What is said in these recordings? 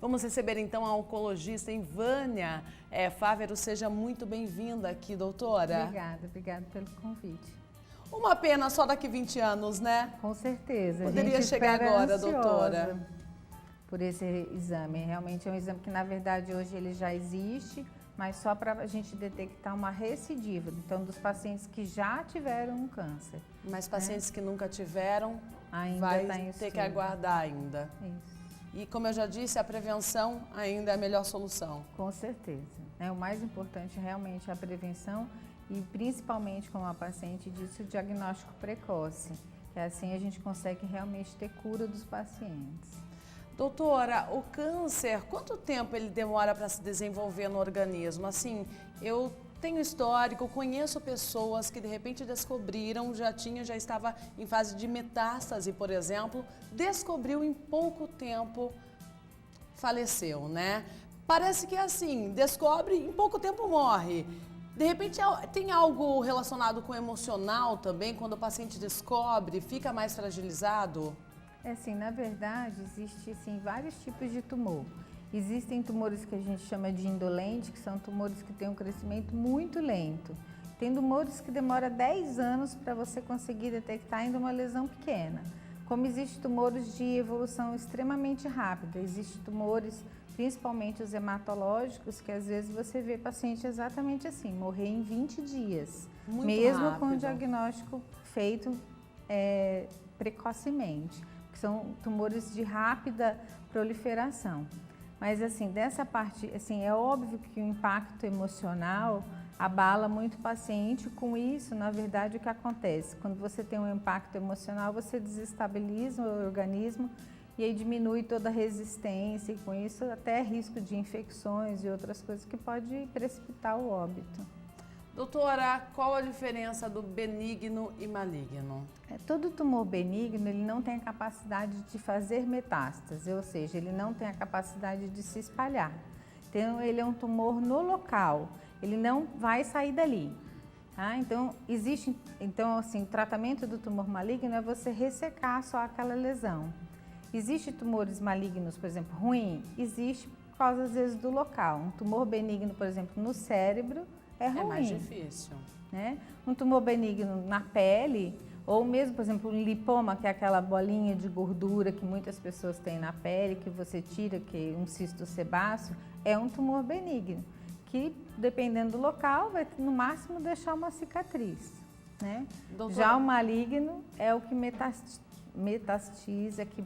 Vamos receber então a oncologista Vânia Fávero. Seja muito bem-vinda aqui, doutora. Obrigada pelo convite. Uma pena só daqui 20 anos, né? Com certeza. Poderia chegar agora, doutora. Por esse exame. Realmente é um exame que, na verdade, hoje ele já existe, mas só para a gente detectar uma recidiva. Então, dos pacientes que já tiveram um câncer. Mas pacientes que nunca tiveram, ainda vai ter que aguardar ainda. Isso. E como eu já disse, a prevenção ainda é a melhor solução. Com certeza. O mais importante realmente é a prevenção e principalmente, como a paciente disse, o diagnóstico precoce. Que assim a gente consegue realmente ter cura dos pacientes. Doutora, o câncer, quanto tempo ele demora para se desenvolver no organismo? Assim, eu tenho histórico, conheço pessoas que de repente descobriram, já estava em fase de metástase, por exemplo, descobriu em pouco tempo, faleceu, né? Parece que é assim, descobre, em pouco tempo morre. De repente tem algo relacionado com o emocional também, quando o paciente descobre, fica mais fragilizado? Assim, na verdade, existe assim, vários tipos de tumor. Existem tumores que a gente chama de indolente, que são tumores que têm um crescimento muito lento. Tem tumores que demoram 10 anos para você conseguir detectar ainda uma lesão pequena. Como existem tumores de evolução extremamente rápida, existem tumores, principalmente os hematológicos, que às vezes você vê paciente exatamente assim, morrer em 20 dias. Muito mesmo rápido. Com o diagnóstico feito precocemente. São tumores de rápida proliferação. Mas assim, dessa parte, assim, é óbvio que o impacto emocional abala muito o paciente. Com isso, na verdade, o que acontece? Quando você tem um impacto emocional, você desestabiliza o organismo e aí diminui toda a resistência e com isso até risco de infecções e outras coisas que pode precipitar o óbito. Doutora, qual a diferença do benigno e maligno? Todo tumor benigno, ele não tem a capacidade de fazer metástase, ou seja, ele não tem a capacidade de se espalhar. Então, ele é um tumor no local, ele não vai sair dali. Tá? Então, o tratamento do tumor maligno é você ressecar só aquela lesão. Existem tumores malignos, por exemplo, ruim? Existe por causa, às vezes, do local. Um tumor benigno, por exemplo, no cérebro, é ruim. É mais difícil. Né? Um tumor benigno na pele, ou mesmo, por exemplo, um lipoma, que é aquela bolinha de gordura que muitas pessoas têm na pele, que você tira, que é um cisto sebáceo, é um tumor benigno, que dependendo do local, vai no máximo deixar uma cicatriz. Né? Já o maligno é o que metastiza, que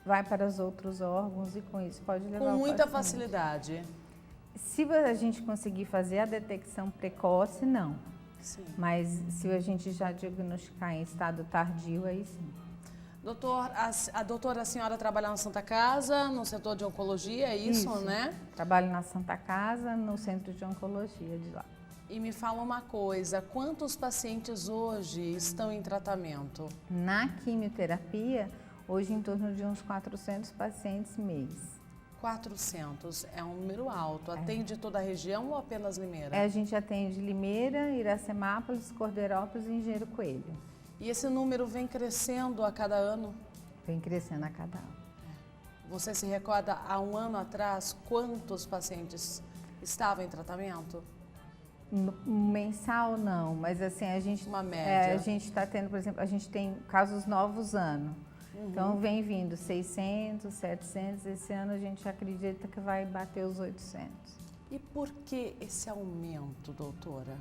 vai para os outros órgãos e com isso pode levar com muita paciente. Facilidade. Se a gente conseguir fazer a detecção precoce, não. Sim. Mas se a gente já diagnosticar em estado tardio, aí sim. Doutor, a senhora trabalha na Santa Casa, no setor de oncologia, é isso, né? Trabalho na Santa Casa, no centro de oncologia de lá. E me fala uma coisa, quantos pacientes hoje estão em tratamento? Na quimioterapia, hoje em torno de uns 400 pacientes mês. 400 é um número alto. Atende toda a região ou apenas Limeira? A gente atende Limeira, Iracemápolis, Cordeirópolis e Engenheiro Coelho. E esse número vem crescendo a cada ano? Vem crescendo a cada ano. Você se recorda, há um ano atrás, quantos pacientes estavam em tratamento? Mensal não, mas assim, a gente... Uma média. A gente está tendo, por exemplo, a gente tem casos novos ano. Então, vem vindo 600, 700, esse ano a gente acredita que vai bater os 800. E por que esse aumento, doutora?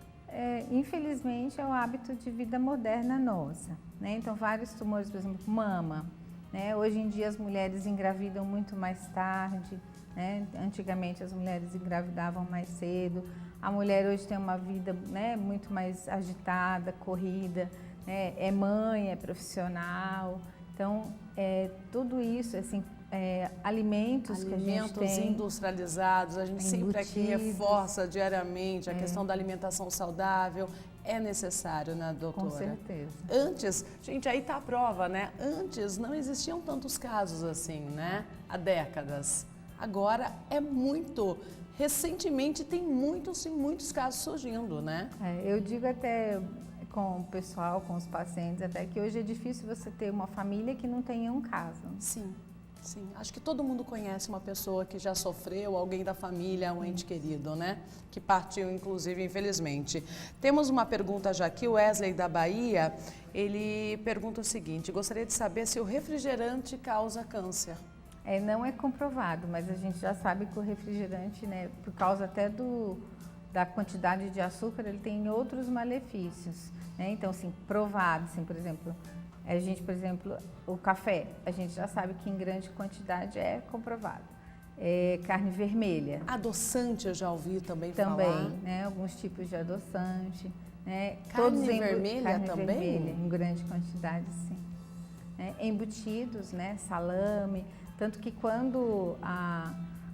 Infelizmente, é o hábito de vida moderna nossa, né? Então, vários tumores, por exemplo, mama, né? Hoje em dia as mulheres engravidam muito mais tarde, né? Antigamente as mulheres engravidavam mais cedo. A mulher hoje tem uma vida, né, muito mais agitada, corrida, né? É mãe, é profissional. Então, tudo isso, assim, alimentos que a gente tem... Alimentos industrializados, a gente sempre aqui reforça diariamente a questão da alimentação saudável. É necessário, né, doutora? Com certeza. Antes, gente, aí está a prova, né? Antes não existiam tantos casos assim, né? Há décadas. Agora é muito. Recentemente tem muitos e muitos casos surgindo, né? Eu digo até com o pessoal, com os pacientes, até que hoje é difícil você ter uma família que não tenha um caso. Sim. Sim, acho que todo mundo conhece uma pessoa que já sofreu, alguém da família, um ente querido, né? Que partiu, inclusive, infelizmente. Temos uma pergunta já aqui, o Wesley da Bahia, ele pergunta o seguinte: gostaria de saber se o refrigerante causa câncer. Não é comprovado, mas a gente já sabe que o refrigerante, né, por causa até da quantidade de açúcar, ele tem outros malefícios, né? Então, assim, provado, assim, por exemplo, por exemplo, o café, a gente já sabe que em grande quantidade é comprovado. Carne vermelha. Adoçante eu já ouvi também falar. Também, né? Alguns tipos de adoçante. Né? Carne vermelha carne também? Vermelha, em grande quantidade, sim. Embutidos, né? Salame. Tanto que quando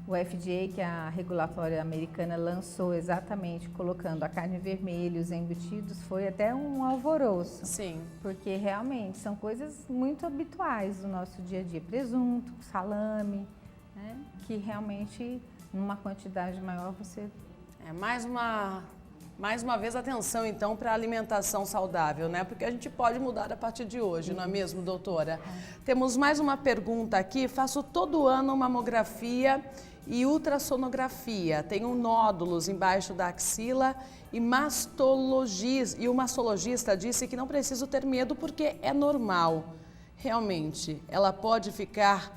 o FDA, que é a regulatória americana, lançou exatamente colocando a carne vermelha e os embutidos, foi até um alvoroço. Sim. Porque realmente são coisas muito habituais do nosso dia a dia. Presunto, salame, né? Que realmente, numa quantidade maior, você... Mais uma vez, atenção, então, para a alimentação saudável, né? Porque a gente pode mudar a partir de hoje, não é mesmo, doutora? Temos mais uma pergunta aqui. Faço todo ano mamografia e ultrassonografia. Tenho nódulos embaixo da axila e o mastologista disse que não preciso ter medo porque é normal. Realmente, ela pode ficar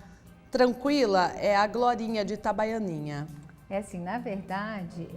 tranquila? É a Glorinha de Itabaianinha. Assim, na verdade,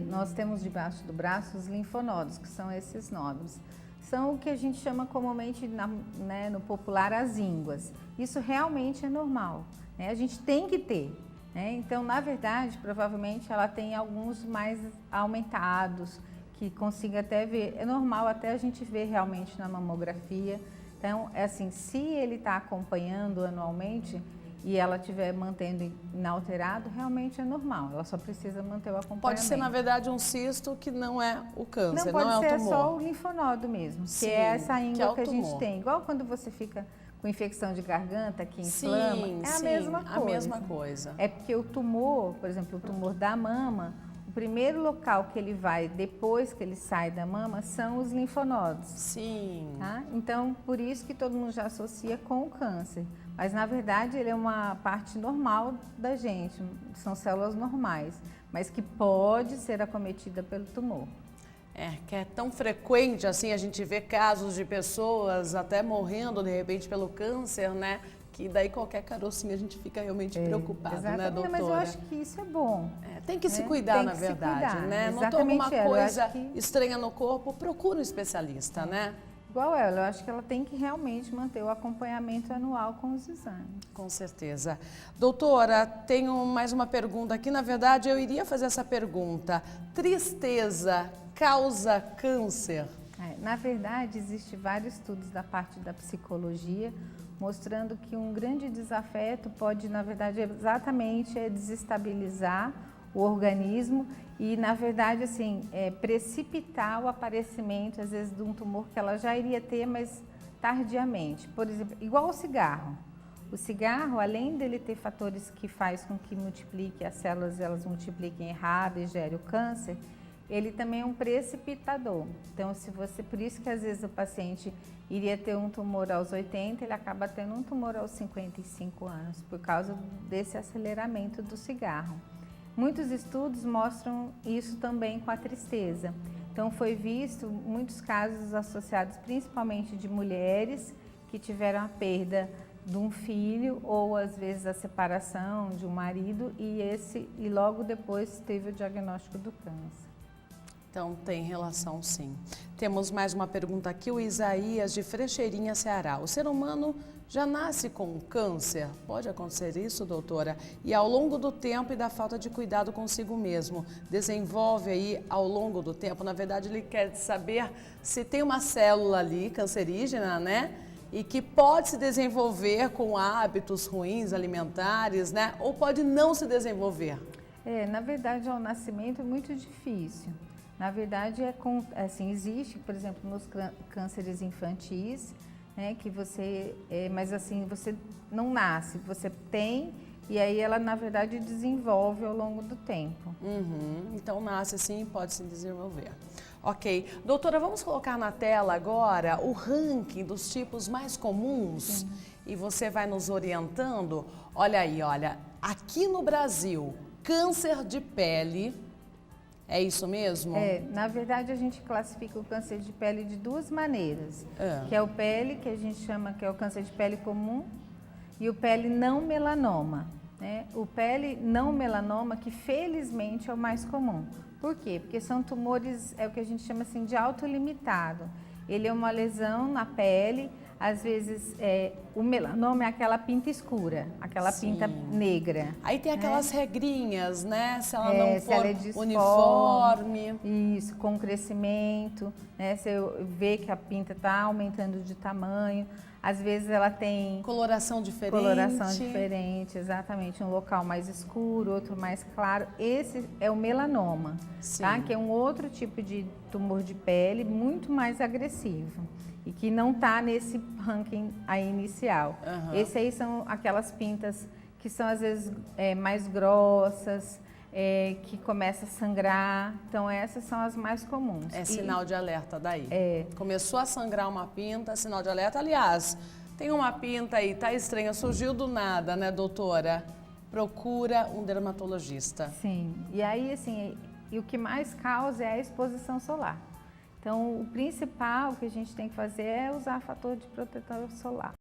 nós temos debaixo do braço os linfonodos, que são esses nódulos. São o que a gente chama comumente, né, no popular, as ínguas. Isso realmente é normal, né? A gente tem que ter, né? Então, na verdade, provavelmente ela tem alguns mais aumentados, que consiga até ver. É normal até a gente ver realmente na mamografia. Então, assim, se ele está acompanhando anualmente, e ela estiver mantendo inalterado, realmente é normal. Ela só precisa manter o acompanhamento. Pode ser, na verdade, um cisto que não é o câncer, não é o tumor. Pode ser só o linfonodo mesmo, Sim, que é essa íngua que a gente tumor. tem. Igual quando você fica com infecção de garganta, que inflama, a mesma coisa. A mesma coisa. É porque o tumor, por exemplo, o tumor da mama, o primeiro local que ele vai depois que ele sai da mama são os linfonodos. Sim. Tá? Então, por isso que todo mundo já associa com o câncer. Mas, na verdade, ele é uma parte normal da gente, são células normais, mas que pode ser acometida pelo tumor. Que é tão frequente assim, a gente vê casos de pessoas até morrendo, de repente, pelo câncer, né? Que daí qualquer carocinha a gente fica realmente preocupado, exatamente, né, doutora? Mas eu acho que isso é bom. Tem que se cuidar, na verdade, né? Notou alguma coisa estranha no corpo, procura um especialista, né? Igual ela, eu acho que ela tem que realmente manter o acompanhamento anual com os exames. Com certeza. Doutora, tenho mais uma pergunta aqui. Na verdade, eu iria fazer essa pergunta. Tristeza causa câncer? Na verdade, existem vários estudos da parte da psicologia mostrando que um grande desafeto pode, na verdade, exatamente desestabilizar o organismo e, na verdade, assim, precipitar o aparecimento, às vezes, de um tumor que ela já iria ter, mas tardiamente. Por exemplo, igual o cigarro. O cigarro, além dele ter fatores que faz com que multiplique as células, elas multipliquem errado e gere o câncer, ele também é um precipitador. Então, por isso que às vezes o paciente iria ter um tumor aos 80, ele acaba tendo um tumor aos 55 anos, por causa desse aceleramento do cigarro. Muitos estudos mostram isso também com a tristeza. Então, foi visto muitos casos associados principalmente de mulheres que tiveram a perda de um filho ou, às vezes, a separação de um marido e logo depois teve o diagnóstico do câncer. Então, tem relação, sim. Temos mais uma pergunta aqui, o Isaías de Frecheirinha, Ceará. O ser humano já nasce com câncer? Pode acontecer isso, doutora? E ao longo do tempo e da falta de cuidado consigo mesmo, desenvolve aí ao longo do tempo? Na verdade, ele quer saber se tem uma célula ali cancerígena, né? E que pode se desenvolver com hábitos ruins alimentares, né? Ou pode não se desenvolver? Na verdade, ao nascimento é muito difícil. Na verdade, existe, por exemplo, nos cânceres infantis, né, que mas assim, você não nasce, você tem e aí ela, na verdade, desenvolve ao longo do tempo. Então, nasce assim e pode se desenvolver. Ok. Doutora, vamos colocar na tela agora o ranking dos tipos mais comuns. e você vai nos orientando. Olha aí, olha, aqui no Brasil, câncer de pele, é isso mesmo? Na verdade a gente classifica o câncer de pele de duas maneiras, É. que é o pele, que a gente chama que é o câncer de pele comum, e o pele não melanoma, né? O pele não melanoma, que felizmente é o mais comum. Por quê? Porque são tumores, é o que a gente chama assim de autolimitado. Ele é uma lesão na pele, às vezes o melanoma é aquela pinta escura, aquela Sim. pinta negra. Aí tem aquelas regrinhas, né? Se ela não Se for ela é disforme, uniforme. isso, com crescimento, né? Você vê que a pinta está aumentando de tamanho. Às vezes ela tem Coloração diferente. coloração diferente, exatamente. Um local mais escuro, outro mais claro. Esse é o melanoma, Sim. tá? Que é um outro tipo de tumor de pele muito mais agressivo e que não está nesse ranking aí inicial. Uhum. Esse aí são aquelas pintas que são às vezes mais grossas, que começa a sangrar. Então essas são as mais comuns. É sinal de alerta daí. É. Começou a sangrar uma pinta, sinal de alerta. Aliás, tem uma pinta aí, tá estranha, surgiu do nada, né, doutora? Procura um dermatologista. Sim. E aí, assim, e o que mais causa é a exposição solar. Então, o principal que a gente tem que fazer é usar fator de protetor solar.